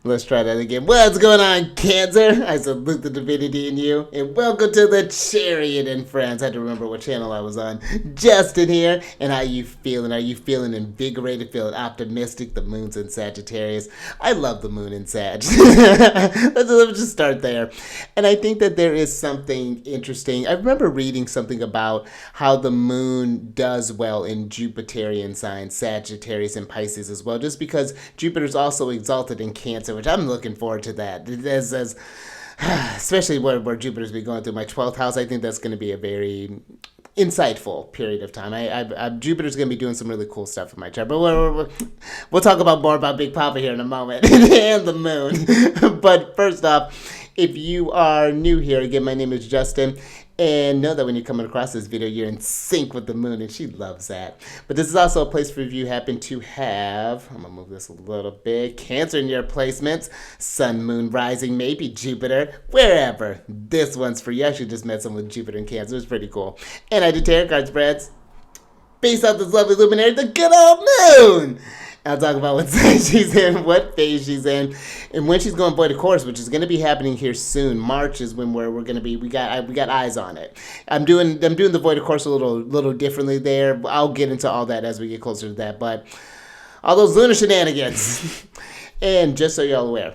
Let's try that again. What's going on, Cancer? I salute the divinity in you, and welcome to the Chariot Friends. I had to remember what channel I was on. Justin here, and how you feeling? Are you feeling invigorated, feeling optimistic? The moon's in Sagittarius. I love the moon in Sag. Let's just start there. And I think that there is something interesting. I remember reading something about how the moon does well in Jupiterian signs, Sagittarius and Pisces as well, just because Jupiter's also exalted in Cancer, which I'm looking forward to that. As especially where Jupiter's been going through my 12th house, I think that's going to be a very insightful period of time. Jupiter's going to be doing some really cool stuff in my chart, but we'll talk about more about Big Papa here in a moment and the moon. But first off, if you are new here, again, my name is Justin. And know that when you're coming across this video, you're in sync with the moon, and she loves that. But this is also a place for if you happen to have, I'm going to move this a little bit, Cancer in your placements, Sun, Moon, Rising, maybe Jupiter, wherever. This one's for you. I actually just met someone with Jupiter and Cancer. It's pretty cool. And I do tarot card spreads based off this lovely luminary, the good old moon. I'll talk about what sign she's in, what phase she's in, and when she's going void of course, which is going to be happening here soon. March is when we're going to be. We got eyes on it. I'm doing the void of course a little differently there. I'll get into all that as we get closer to that. But all those lunar shenanigans, and just so y'all aware,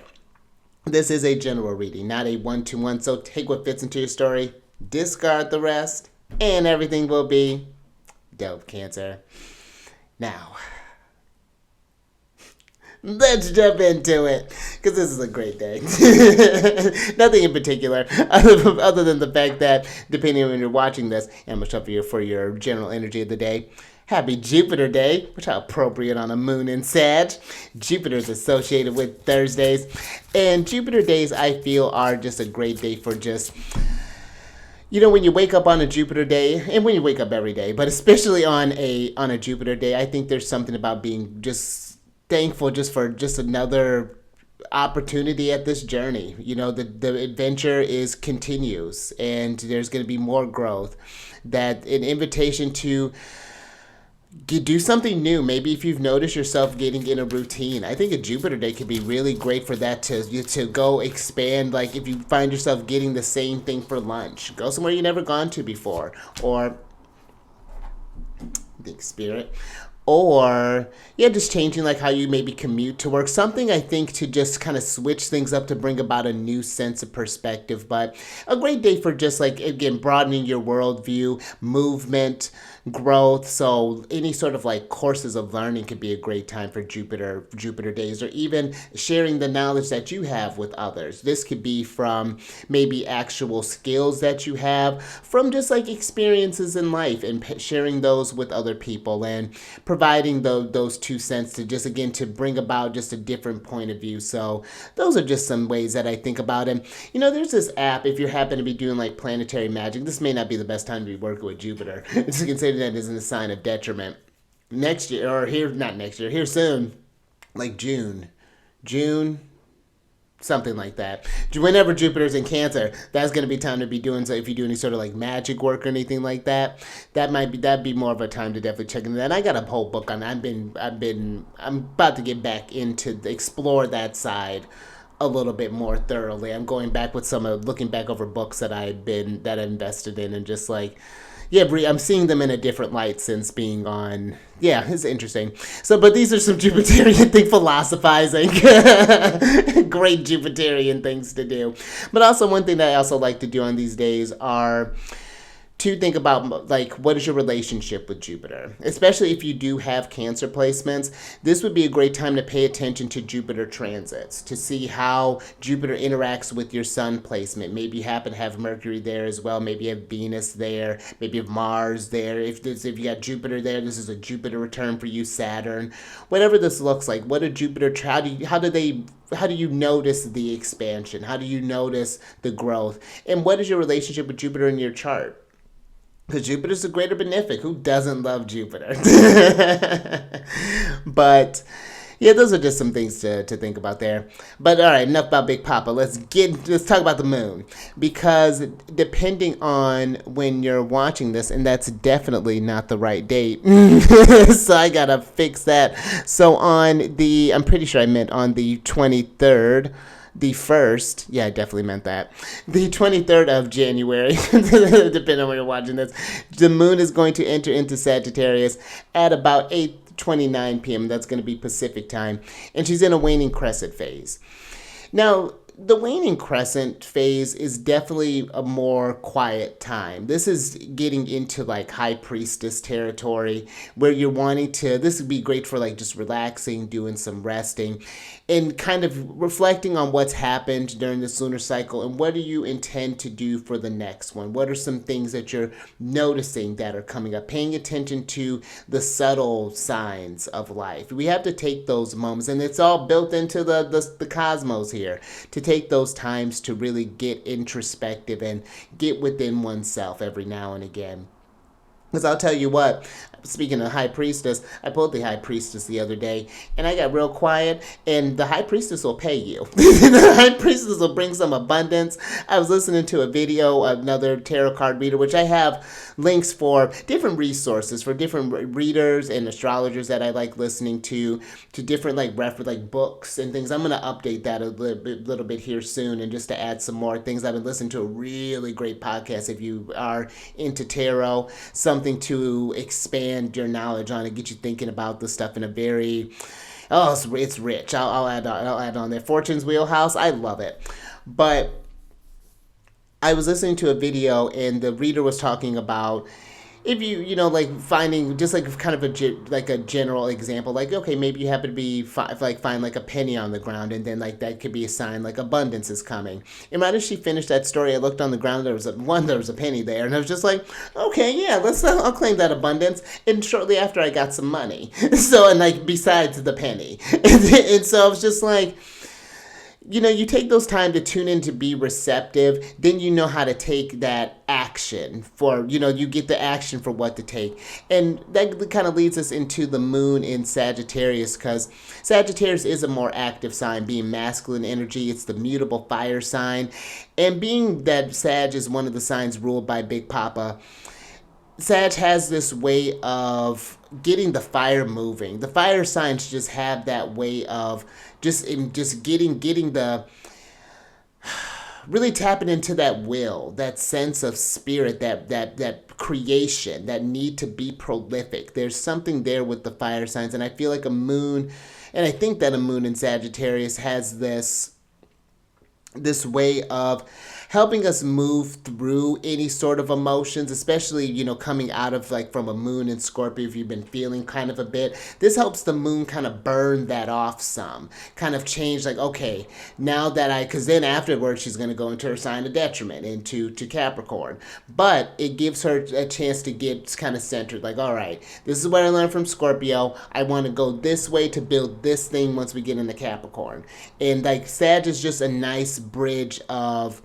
this is a general reading, not a 1-to-1. So take what fits into your story, discard the rest, and everything will be dope, Cancer. Now, let's jump into it, because this is a great day. Nothing in particular, other than the fact that, depending on when you're watching this, and much up for your general energy of the day, happy Jupiter Day, which how appropriate on a moon in Sag. Jupiter's associated with Thursdays, and Jupiter days, I feel, are just a great day for just, you know, when you wake up on a Jupiter day, and when you wake up every day, but especially on a Jupiter day, I think there's something about being just thankful just for just another opportunity at this journey. You know, the adventure continues, and there's going to be more growth. That an invitation to do something new. Maybe if you've noticed yourself getting in a routine, I think a Jupiter day could be really great for that, to go expand. Like if you find yourself getting the same thing for lunch, go somewhere you never gone to before, or big spirit. Or, yeah, just changing like how you maybe commute to work. Something, I think, to just kind of switch things up to bring about a new sense of perspective. But a great day for just like, again, broadening your worldview, movement, growth. So any sort of like courses of learning could be a great time for Jupiter days, or even sharing the knowledge that you have with others. This could be from maybe actual skills that you have, from just like experiences in life, and sharing those with other people, and providing those 2 cents to just, again, to bring about just a different point of view. So those are just some ways that I think about it. You know, there's this app, if you happen to be doing like planetary magic, this may not be the best time to be working with Jupiter. It's considered that isn't a sign of detriment. Next year, or here, not next year, here soon, like June, something like that. Whenever Jupiter's in Cancer, that's going to be time to be doing, so if you do any sort of like magic work or anything like that, that'd be more of a time to definitely check into that. And I got a whole book on I'm about to get back into explore that side a little bit more thoroughly. I'm going back with looking back over books that I invested in, and just like, yeah, I'm seeing them in a different light since being on. Yeah, it's interesting. So, but these are some Jupiterian thing philosophizing. Great Jupiterian things to do. But also one thing that I also like to do on these days are to think about, like, what is your relationship with Jupiter? Especially if you do have Cancer placements, this would be a great time to pay attention to Jupiter transits, to see how Jupiter interacts with your Sun placement. Maybe you happen to have Mercury there as well. Maybe you have Venus there. Maybe you have Mars there. If you got Jupiter there, this is a Jupiter return for you, Saturn. Whatever this looks like, what a Jupiter, how do you notice the expansion? How do you notice the growth? And what is your relationship with Jupiter in your chart? Because Jupiter's the greater benefic. Who doesn't love Jupiter? But Yeah, those are just some things to think about there. But all right, enough about Big Papa. Let's talk about the moon, because depending on when you're watching this, and that's definitely not the right date, so I gotta fix that. So I'm pretty sure I meant on the 23rd. The first, yeah, I definitely meant that. The 23rd of January, depending on when you're watching this, the moon is going to enter into Sagittarius at about 8:29 p.m. That's going to be Pacific time. And she's in a waning crescent phase. Now, the waning crescent phase is definitely a more quiet time. This is getting into like high priestess territory, where you're wanting to, this would be great for like just relaxing, doing some resting, and kind of reflecting on what's happened during this lunar cycle and what do you intend to do for the next one. What are some things that you're noticing that are coming up? Paying attention to the subtle signs of life. We have to take those moments, and it's all built into the cosmos here, to take those times to really get introspective and get within oneself every now and again. Because I'll tell you what, speaking of high priestess, I pulled the high priestess the other day, and I got real quiet, and the high priestess will pay you. The high priestess will bring some abundance. I was listening to a video of another tarot card reader, which I have links for different resources for different readers and astrologers that I like listening to different like books and things. I'm going to update that a little bit here soon, and just to add some more things. I've been listening to a really great podcast if you are into tarot, something to expand your knowledge on and get you thinking about the stuff in a very, it's rich. I'll add on there. Fortune's Wheelhouse, I love it. But I was listening to a video, and the reader was talking about, if you know, like finding just like kind of a general example, like, okay, maybe you happen to be find like a penny on the ground, and then like that could be a sign like abundance is coming. And right as she finished that story, I looked on the ground, there was a penny there, and I was just like, okay, yeah, I'll claim that abundance. And shortly after, I got some money. So, and like besides the penny, and so I was just like, you know, you take those time to tune in, to be receptive, then you know how to take that action for, you know, you get the action for what to take. And that kind of leads us into the moon in Sagittarius, because Sagittarius is a more active sign, being masculine energy. It's the mutable fire sign. And being that Sag is one of the signs ruled by Big Papa, Sag has this way of getting the fire moving. The fire signs just have that way of just getting the, really tapping into that will, that sense of spirit, that creation, that need to be prolific. There's something there with the fire signs, and I feel like a moon, and I think that a moon in Sagittarius has this way of helping us move through any sort of emotions, especially, you know, coming out of like from a moon in Scorpio, if you've been feeling kind of a bit. This helps the moon kind of burn that off some, kind of change, like, okay, now that because then afterwards she's going to go into her sign of detriment, into Capricorn. But it gives her a chance to get kind of centered, like, all right, this is what I learned from Scorpio. I want to go this way to build this thing once we get into Capricorn. And like Sag is just a nice bridge of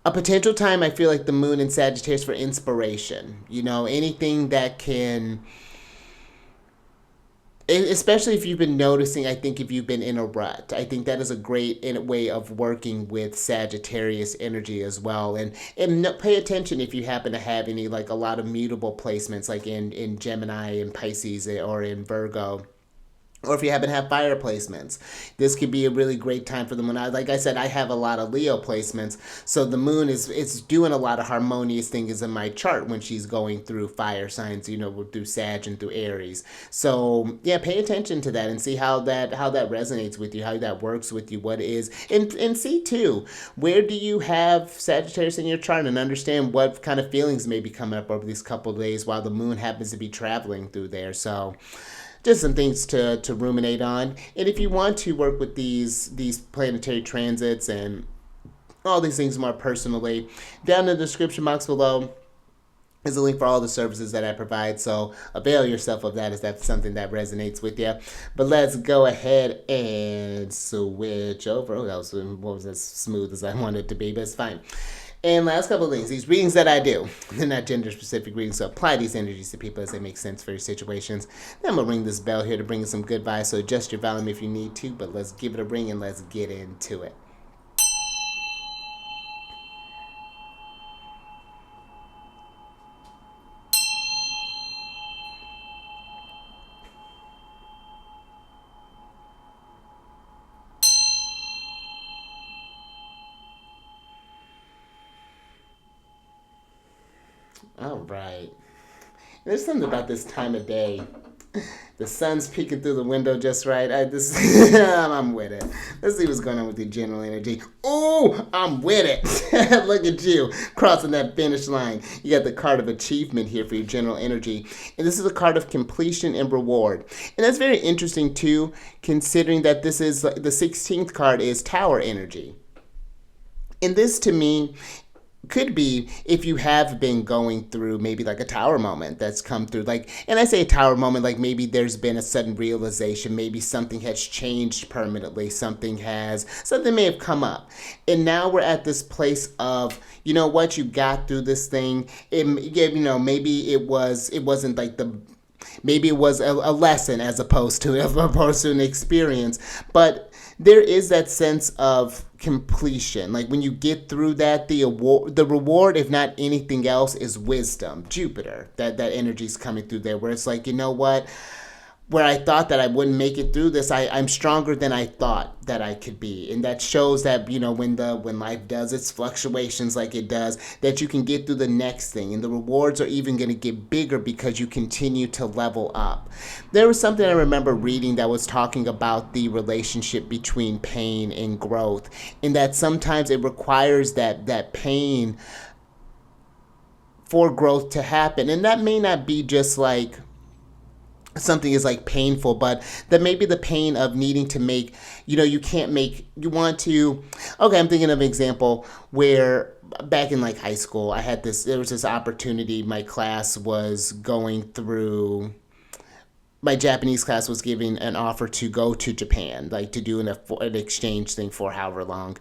a potential time, I feel like, the moon in Sagittarius, for inspiration. You know, anything that can, especially if you've been noticing, I think if you've been in a rut, I think that is a great way of working with Sagittarius energy as well. And pay attention if you happen to have any, like a lot of mutable placements, like in Gemini and Pisces, or in Virgo. Or if you happen to have fire placements, this could be a really great time for the moon. Like I said, I have a lot of Leo placements, so the moon is doing a lot of harmonious things in my chart when she's going through fire signs, you know, through Sag and through Aries. So yeah, pay attention to that and see how that resonates with you, how that works with you, what is, and see too, where do you have Sagittarius in your chart, and understand what kind of feelings may be coming up over these couple of days while the moon happens to be traveling through there. So just some things to ruminate on. And if you want to work with these planetary transits and all these things more personally, down in the description box below is a link for all the services that I provide. So avail yourself of that if that's something that resonates with you. But let's go ahead and switch over. Oh, that was as smooth as I wanted it to be, but it's fine. And last couple of things, these readings that I do, they're not gender specific readings, so apply these energies to people as they make sense for your situations. Then I'm going to ring this bell here to bring in some good vibes, so adjust your volume if you need to, but let's give it a ring and let's get into it. All right. There's something about this time of day. The sun's peeking through the window just right. I'm with it. Let's see what's going on with your general energy. Oh, I'm with it. Look at you crossing that finish line. You got the card of achievement here for your general energy. And this is a card of completion and reward. And that's very interesting too, considering that this is the 16th card is tower energy. And this to me could be if you have been going through maybe like a tower moment that's come through, like, and I say a tower moment, like maybe there's been a sudden realization, maybe something has changed permanently, something may have come up, and now we're at this place of, you know what, you got through this thing. Maybe it wasn't like maybe it was a lesson as opposed to an experience, but there is that sense of completion. Like when you get through that, the reward, if not anything else, is wisdom. Jupiter, that energy is coming through there, where it's like, you know what, where I thought that I wouldn't make it through this, I'm stronger than I thought that I could be. And that shows that, when life does its fluctuations like it does, that you can get through the next thing. And the rewards are even going to get bigger because you continue to level up. There was something I remember reading that was talking about the relationship between pain and growth. And that sometimes it requires that pain for growth to happen. And that may not be just like something is like painful, but that may be the pain of needing to make, I'm thinking of an example where back in like high school, there was this opportunity. My Japanese class was giving an offer to go to Japan, like to do an exchange thing for however long.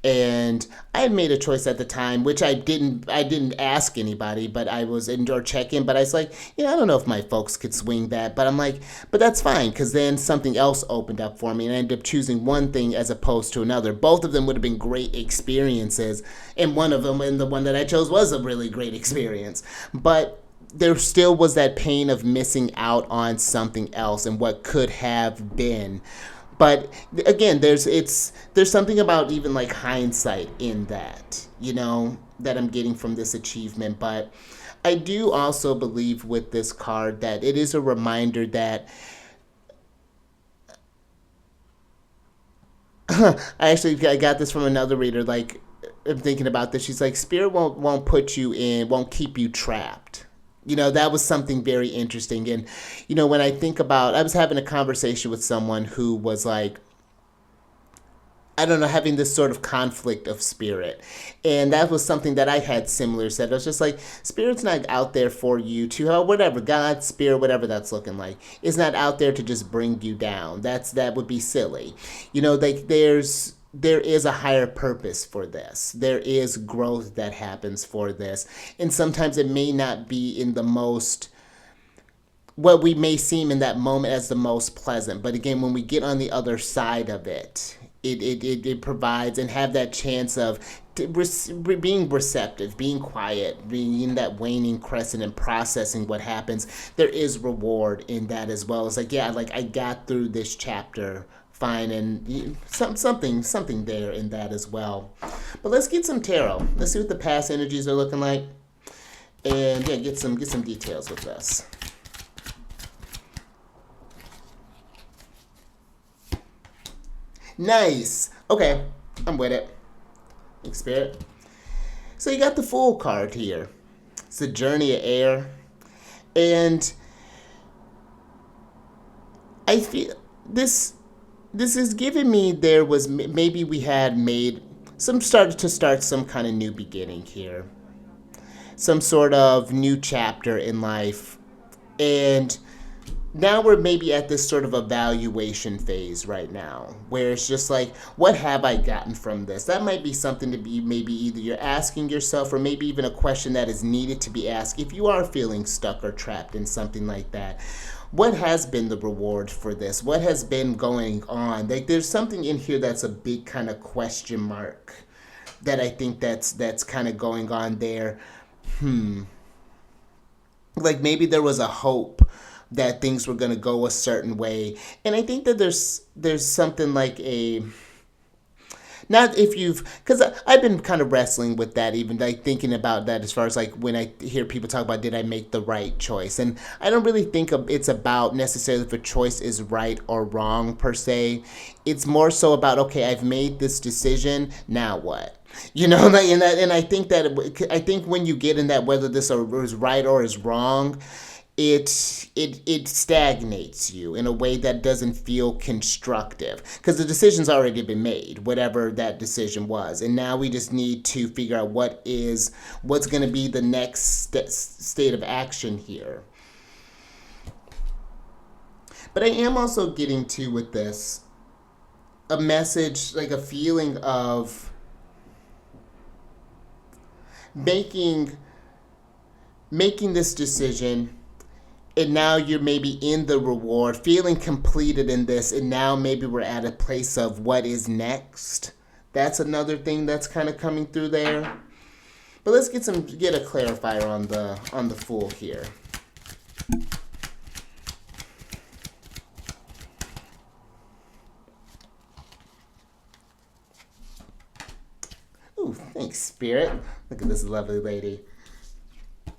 And I had made a choice at the time, which I didn't ask anybody, but I was or check in, but I was like, I don't know if my folks could swing that, but I'm like, but that's fine, because then something else opened up for me, and I ended up choosing one thing as opposed to another. Both of them would have been great experiences, and the one that I chose was a really great experience. But there still was that pain of missing out on something else and what could have been. But again, there's something about even like hindsight in that, that I'm getting from this achievement. But I do also believe with this card that it is a reminder that I got this from another reader. Like, I'm thinking about this. She's like, Spirit won't keep you trapped. That was something very interesting. And, when I think about, I was having a conversation with someone who was like, I don't know, having this sort of conflict of spirit. And that was something that I had similar said. I was just like, Spirit's not out there for you to, whatever, God, Spirit, whatever that's looking like, is not out there to just bring you down. That would be silly. There is a higher purpose for this. There is growth that happens for this. And sometimes it may not be in what we may seem in that moment as the most pleasant. But again, when we get on the other side of it, it provides and have that chance of being receptive, being quiet, being in that waning crescent and processing what happens. There is reward in that as well. It's like, I got through this chapter fine, and something there in that as well. But let's get some tarot. Let's see what the past energies are looking like, and get some details with this. Nice. Okay, I'm with it. Spirit. So you got the Fool card here. It's the Journey of Air, and I feel this is giving me maybe we had started to start some kind of new beginning here, some sort of new chapter in life, and now we're maybe at this sort of evaluation phase right now, where it's just like, what have I gotten from this? That might be something to be maybe either you're asking yourself, or maybe even a question that is needed to be asked if you are feeling stuck or trapped in something like that. What has been the reward for this? What has been going on? Like, there's something in here that's a big kind of question mark that I think that's kind of going on there. Like, maybe there was a hope that things were going to go a certain way, and I think that there's something like a, not if you've, because I've been kind of wrestling with that, even like thinking about that as far as like when I hear people talk about, did I make the right choice? And I don't really think it's about necessarily if a choice is right or wrong per se. It's more so about, okay, I've made this decision, now what? You know, like, and I think that, I think when you get in that, whether this is right or is wrong, it stagnates you in a way that doesn't feel constructive, because the decision's already been made, whatever that decision was, and now we just need to figure out what's going to be the next state of action here. But I am also getting to, with this, a message, like a feeling of making this decision, and now you're maybe in the reward, feeling completed in this, and now maybe we're at a place of what is next. That's another thing that's kind of coming through there. But let's get a clarifier on the Fool here. Ooh, thanks, Spirit. Look at this lovely lady. You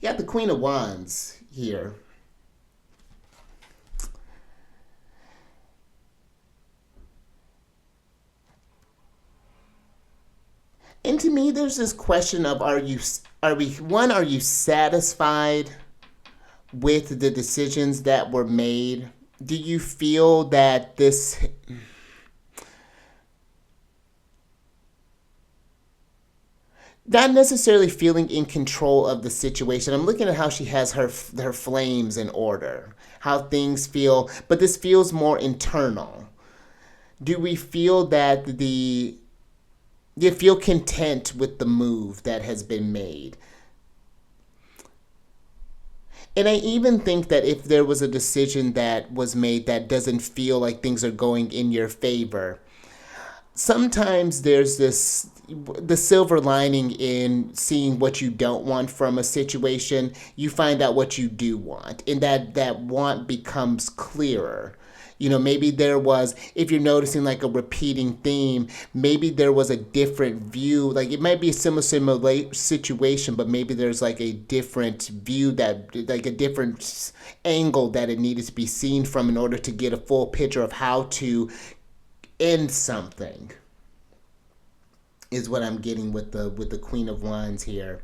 got the Queen of Wands here. And to me, there's this question of, are you satisfied with the decisions that were made? Do you feel that this, not necessarily feeling in control of the situation. I'm looking at how she has her flames in order, how things feel, but this feels more internal. Do we feel that you feel content with the move that has been made? And I even think that if there was a decision that was made that doesn't feel like things are going in your favor, sometimes there's the silver lining in seeing what you don't want from a situation. You find out what you do want, and that want becomes clearer. You know, maybe there was, if you're noticing like a repeating theme, maybe there was a different view. Like, it might be a similar situation, but maybe there's like a different view, that like a different angle that it needed to be seen from in order to get a full picture of how to end something, is what I'm getting with the Queen of Wands here.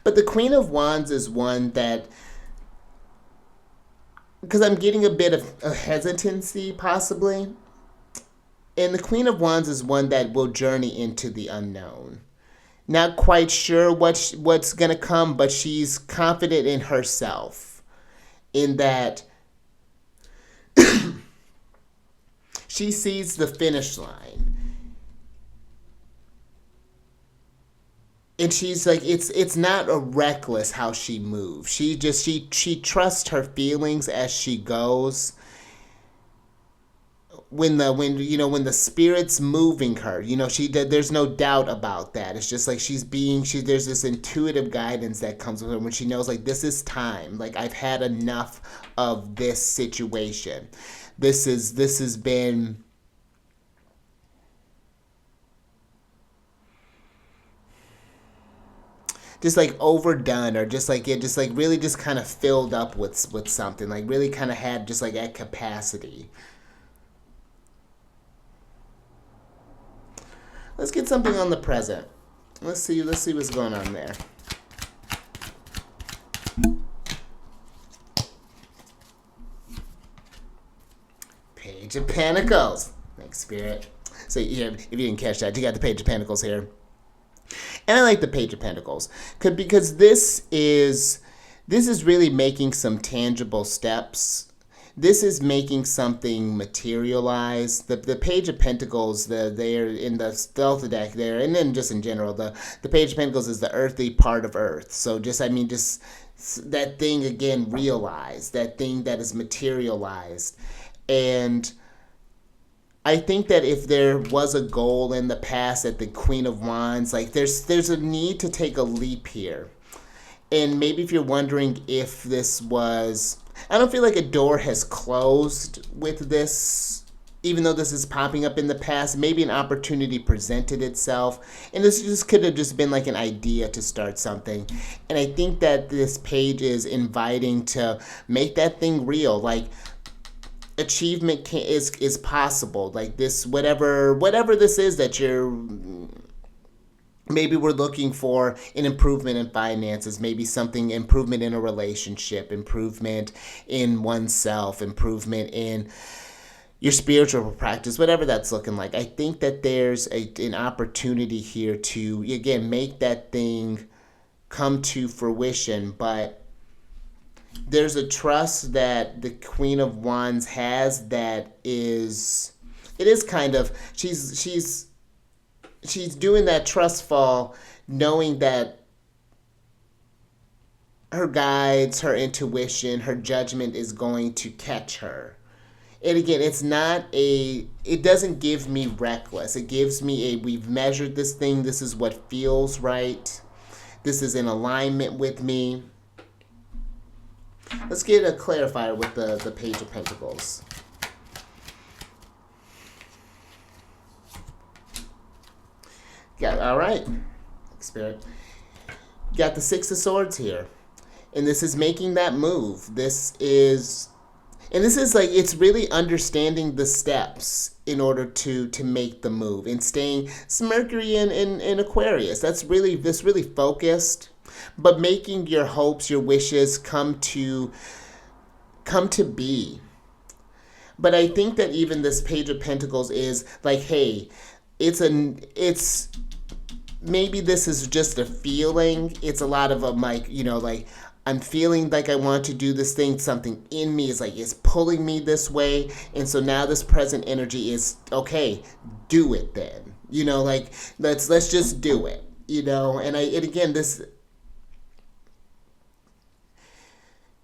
But the Queen of Wands is one that, because I'm getting a bit of a hesitancy possibly, and the Queen of Wands is one that will journey into the unknown. Not quite sure what's going to come, but she's confident in herself, in that she sees the finish line. And she's like, it's not a reckless how she moves. She trusts her feelings as she goes. When the spirit's moving her, there's no doubt about that. It's just like there's this intuitive guidance that comes with her when she knows, like, this is time. Like, I've had enough of this situation. This has been just like overdone, or just like really just kind of filled up with something, like really kind of had just like at capacity. Let's get something on the present. Let's see what's going on there. Page of Pentacles. Thanks, Spirit. So yeah, if you didn't catch that, you got the Page of Pentacles here. And I like the Page of Pentacles because this is this is really making some tangible steps. This is making something materialize. The Page of Pentacles, they're in the Stealth deck there, and then just in general, the Page of Pentacles is the earthly part of Earth. So just, I mean, just that thing again realized, that thing that is materialized. And I think that if there was a goal in the past at the Queen of Wands, like there's a need to take a leap here. And maybe if you're wondering if this was, I don't feel like a door has closed with this, even though this is popping up in the past. Maybe an opportunity presented itself, and this just could have just been like an idea to start something. And I think that this page is inviting to make that thing real. Like, achievement is possible. Like this, whatever this is that you're, maybe we're looking for an improvement in finances, maybe something, improvement in a relationship, improvement in oneself, improvement in your spiritual practice, whatever that's looking like. I think that there's an opportunity here to, again, make that thing come to fruition. But there's a trust that the Queen of Wands has that is, it is kind of, she's doing that trust fall, knowing that her guides, her intuition, her judgment is going to catch her. And again, it doesn't give me reckless. It gives me we've measured this thing. This is what feels right. This is in alignment with me. Let's get a clarifier with the Page of Pentacles. All right, Spirit. Got the Six of Swords here. And this is making that move. This is like, it's really understanding the steps in order to make the move, and staying, it's Mercury in Aquarius. That's really, this really focused, but making your hopes, your wishes come to be. But I think that even this Page of Pentacles is like, hey, it's maybe this is just a feeling. It's a lot of like, like, I'm feeling like I want to do this thing. Something in me is like, it's pulling me this way. And so now this present energy is, okay, do it then. Like, let's just do it. And again, this,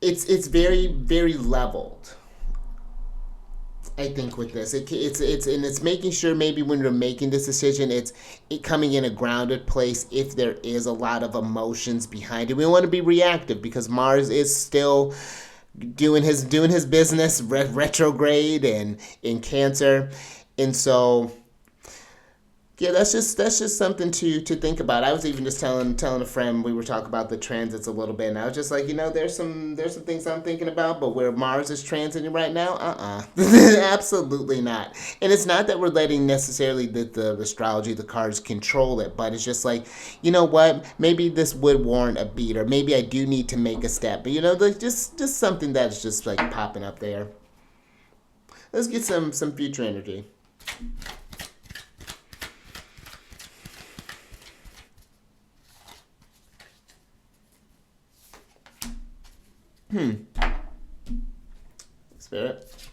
it's very, very leveled. I think with this, it's making sure maybe when you're making this decision, it's coming in a grounded place. If there is a lot of emotions behind it, we don't want to be reactive, because Mars is still doing his business, retrograde and in Cancer, and so yeah, that's just something to think about. I was even just telling a friend, we were talking about the transits a little bit, and I was just like, there's some things I'm thinking about, but where Mars is transiting right now, absolutely not. And it's not that we're letting necessarily the astrology, the cards control it, but it's just like, what, maybe this would warrant a beat, or maybe I do need to make a step, but like just something that's just like popping up there. Let's get some future energy. Spirit.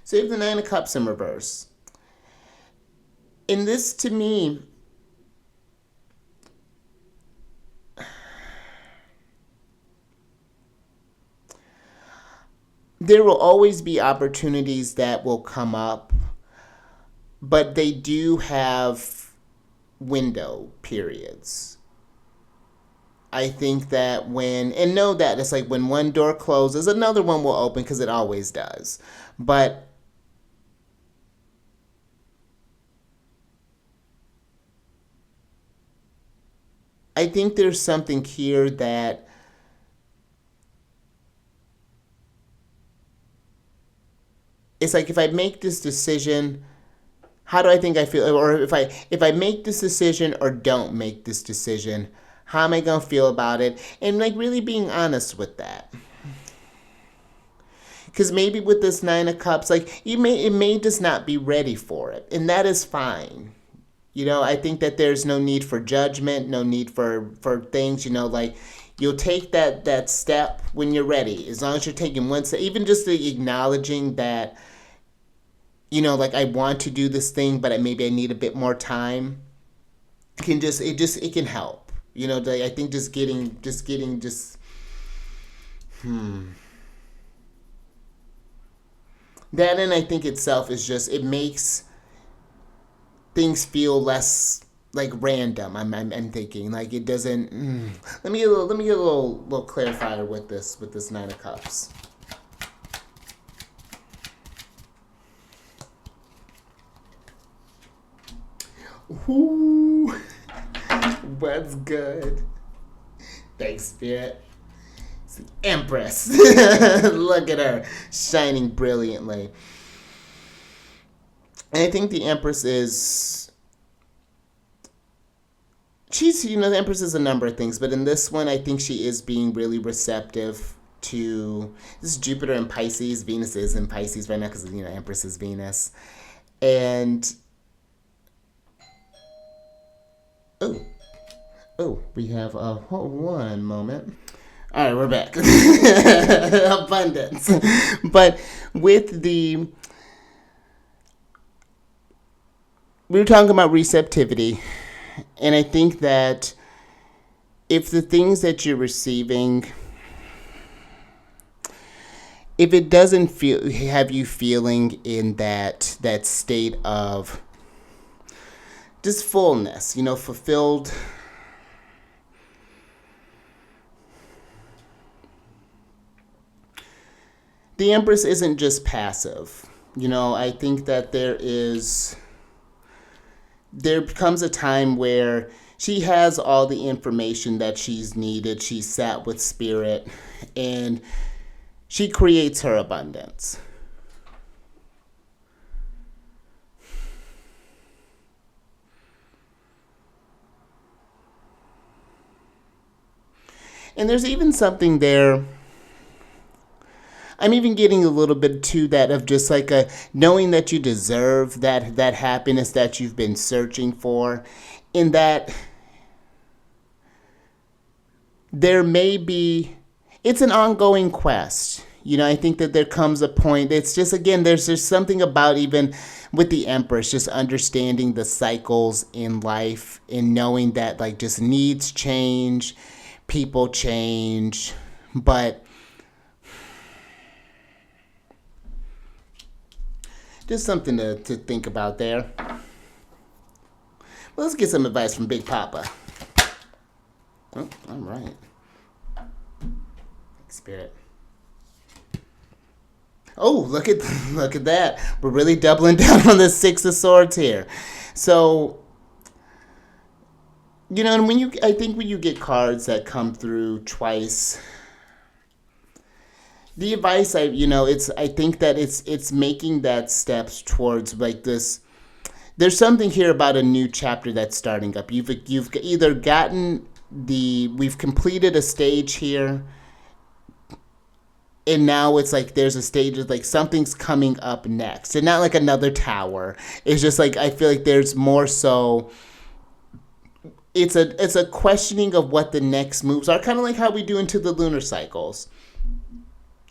So you have the Nine of Cups in reverse. And this, to me, there will always be opportunities that will come up, but they do have window periods. I think that know that it's like when one door closes, another one will open, because it always does. But I think there's something here that it's like, if I make this decision, how do I think I feel? Or if I make this decision or don't make this decision, how am I going to feel about it? And like really being honest with that. Because maybe with this Nine of Cups, like it may just not be ready for it. And that is fine. I think that there's no need for judgment, no need for things, like You'll take that step when you're ready. As long as you're taking one step, even just the acknowledging that, like I want to do this thing, but maybe I need a bit more time. It can help. I think just getting that, and I think itself is just, it makes things feel less like random. I'm thinking like it doesn't. Let me get a little clarifier with this Nine of Cups. Ooh, what's good? Thanks, Spirit. It's the Empress. Look at her shining brilliantly. And I think the Empress is, the Empress is a number of things, but in this one, I think she is being really receptive to, this is Jupiter in Pisces. Venus is in Pisces right now because, Empress is Venus. And, we have, one moment. All right, we're back. Abundance. But with we were talking about receptivity, and I think that if the things that you're receiving, if it doesn't have you feeling in that state of just fullness, fulfilled, the Empress isn't just passive. I think that there comes a time where she has all the information that she's needed. She's sat with Spirit, and she creates her abundance. And there's even something there, I'm even getting a little bit to that of just like knowing that you deserve that happiness that you've been searching for, in that there may be, it's an ongoing quest. I think that there comes a point, it's just, again, there's something about, even with the Empress, just understanding the cycles in life and knowing that like just needs change, people change, but just something to think about there. Well, let's get some advice from Big Papa. Oh, all right. Spirit. Oh, look at that. We're really doubling down on the Six of Swords here. So, and I think when you get cards that come through twice, the advice I think that it's making that steps towards like this. There's something here about a new chapter that's starting up. You've either gotten we've completed a stage here, and now it's like there's a stage of like something's coming up next, and not like another tower. It's just like I feel like there's more so. It's a questioning of what the next moves are, kind of like how we do into the lunar cycles.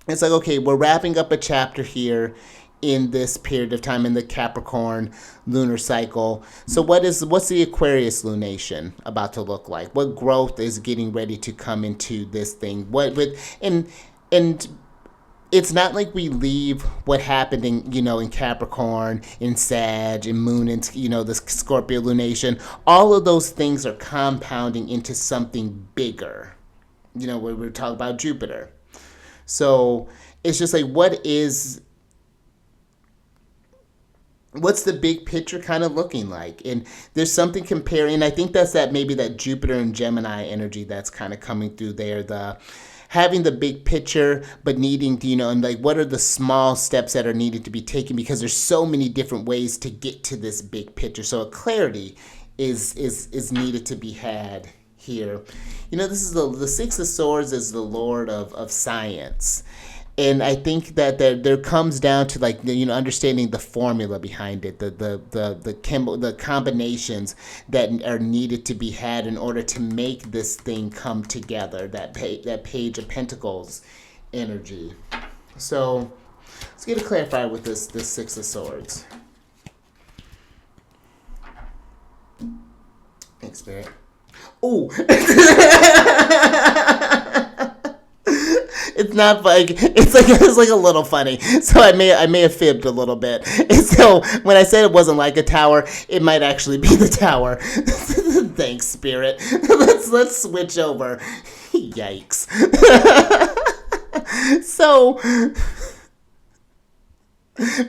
It's like, okay, we're wrapping up a chapter here in this period of time in the Capricorn lunar cycle. So what's the Aquarius lunation about to look like? What growth is getting ready to come into this thing? And it's not like we leave what happened in Capricorn, in Sag, in Moon, and the Scorpio lunation. All of those things are compounding into something bigger. Where we're talking about Jupiter. So it's just like, what's the big picture kind of looking like? And there's something comparing. I think that's maybe that Jupiter and Gemini energy that's kind of coming through there. The having the big picture, but needing to, and like, what are the small steps that are needed to be taken? Because there's so many different ways to get to this big picture. So a clarity is needed to be had here. This is the Six of Swords is the Lord of science. And I think that there comes down to like understanding the formula behind it, the combinations that are needed to be had in order to make this thing come together. That Page of Pentacles energy. So let's get it clarified with this Six of Swords. Thanks, Spirit. Oh. It's not like it's like a little funny. So I may have fibbed a little bit. And so when I said it wasn't like a tower, it might actually be the tower. Thanks, Spirit. Let's switch over. Yikes. So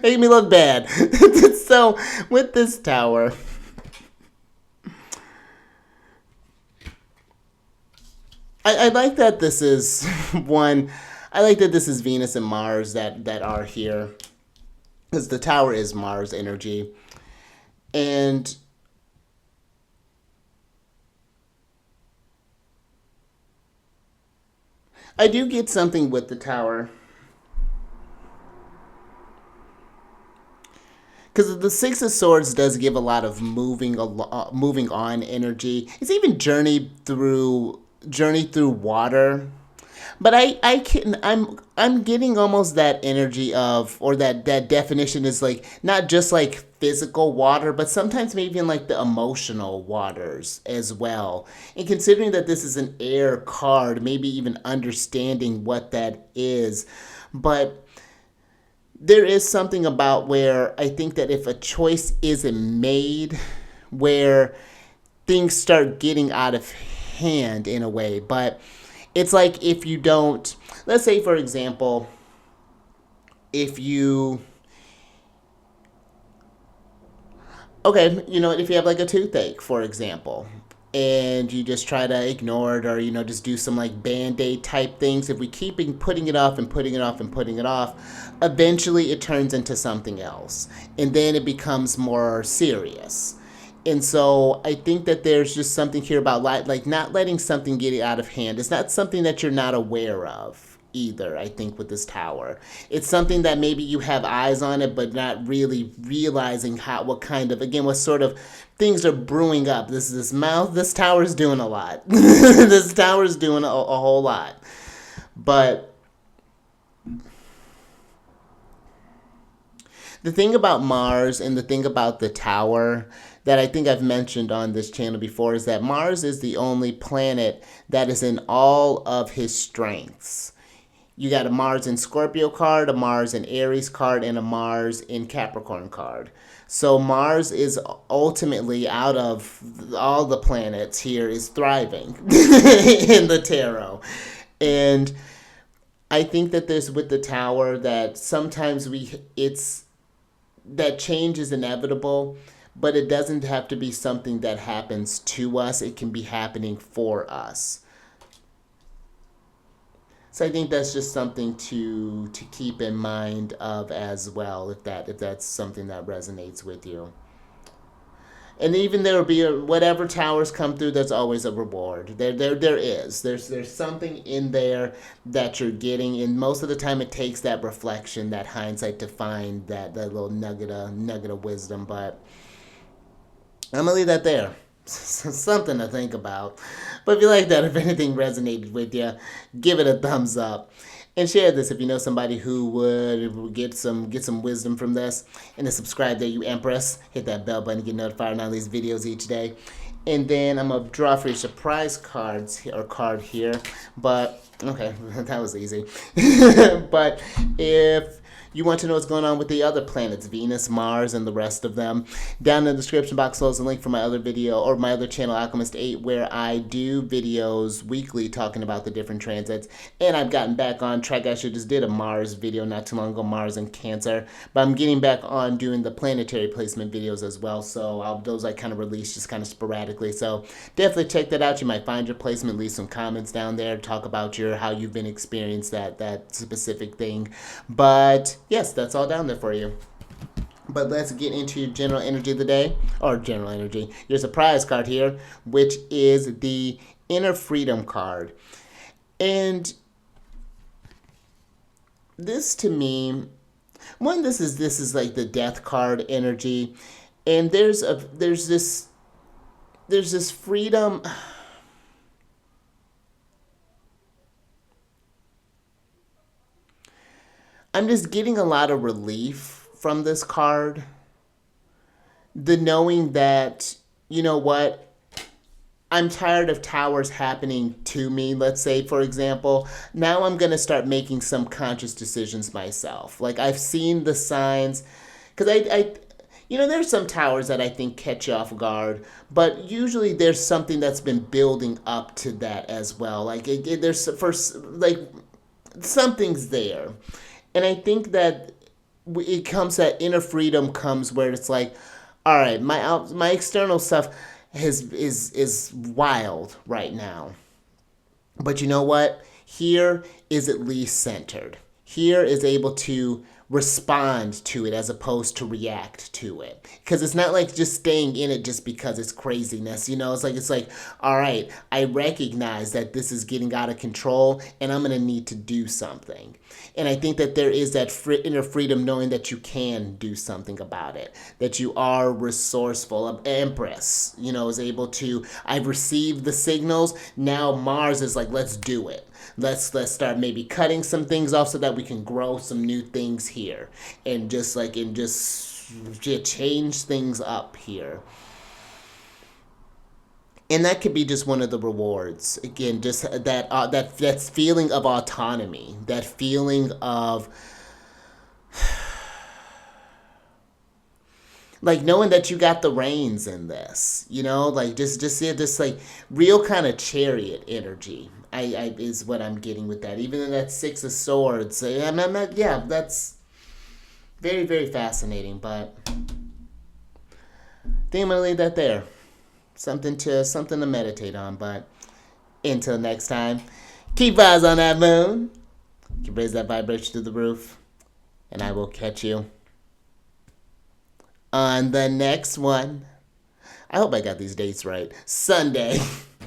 make me look bad. So with this tower, I like that this is one. I like that this is Venus and Mars that are here, because the tower is Mars energy, and I do get something with the tower, because the Six of Swords does give a lot of moving on energy. It's even journey through water. But I'm getting almost that energy of, or that definition is like not just like physical water, but sometimes maybe in like the emotional waters as well. And considering that this is an air card, maybe even understanding what that is. But there is something about where I think that if a choice isn't made, where things start getting out of hand in a way. But it's like if you don't, let's say for example, if you, okay, if you have like a toothache, for example, and you just try to ignore it, or just do some like band-aid type things, if we keep putting it off and putting it off and putting it off, eventually it turns into something else, and then it becomes more serious. And so I think that there's just something here about like not letting something get out of hand. It's not something that you're not aware of either, I think, with this tower. It's something that maybe you have eyes on it, but not really realizing what sort of things are brewing up. This tower is doing a lot. This tower is doing a whole lot. But the thing about Mars and the thing about the tower that I think I've mentioned on this channel before is that Mars is the only planet that is in all of his strengths. You got a Mars in Scorpio card, a Mars in Aries card, and a Mars in Capricorn card. So Mars is ultimately, out of all the planets here, is thriving in the tarot. And I think that there's, with the tower, that sometimes that change is inevitable, but it doesn't have to be something that happens to us. It can be happening for us. So I think that's just something to keep in mind of as well, if that's something that resonates with you. And even there will be whatever towers come through, there's always a reward. There's something in there that you're getting, and most of the time it takes that reflection, that hindsight, to find that little nugget of wisdom. But I'm gonna leave that there. Something to think about. But if you like that, if anything resonated with you, give it a thumbs up. And share this if you know somebody who would get some wisdom from this. And to subscribe there, you Empress. Hit that bell button to get notified on all these videos each day. And then I'm going to draw for your surprise card here. But, okay, that was easy. But if you want to know what's going on with the other planets, Venus, Mars, and the rest of them, down in the description box below is a link for my other video, or my other channel, Alchemist 8, where I do videos weekly talking about the different transits. And I've gotten back on track. I actually just did a Mars video not too long ago, Mars and Cancer. But I'm getting back on doing the planetary placement videos as well. So those I kind of release just kind of sporadically. So definitely check that out. You might find your placement, leave some comments down there, talk about how you've been experienced that specific thing. But yes, that's all down there for you. But let's get into your general energy of the day, or general energy, your surprise card here, which is the Inner Freedom card. And this to me, one, this is like the death card energy, and there's this freedom. I'm just getting a lot of relief from this card. The knowing that, you know what, I'm tired of towers happening to me, let's say, for example. Now I'm going to start making some conscious decisions myself. Like, I've seen the signs, because there's some towers that I think catch you off guard, but usually there's something that's been building up to that as well. Like, there's, first, like, something's there. And I think that it comes, that inner freedom comes where it's like, all right, my external stuff is wild right now. But you know what? Here is at least centered. Here is able to respond to it as opposed to react to it. Because it's not like just staying in it just because it's craziness. It's like, all right, I recognize that this is getting out of control and I'm going to need to do something. And I think that there is that inner freedom knowing that you can do something about it, that you are resourceful. Empress, is able to, I've received the signals. Now Mars is like, let's do it. Let's start maybe cutting some things off so that we can grow some new things here, and just change things up here. And that could be just one of the rewards. Again, just that feeling of autonomy, that feeling of like knowing that you got the reins in this, like just yeah, this like real kind of chariot energy. I is what I'm getting with that. Even in that Six of Swords, yeah, that's very, very fascinating. But I think I'm gonna leave that there. Something to meditate on. But until next time, keep eyes on that moon. You raise that vibration to the roof, and I will catch you on the next one. I hope I got these dates right. Sunday.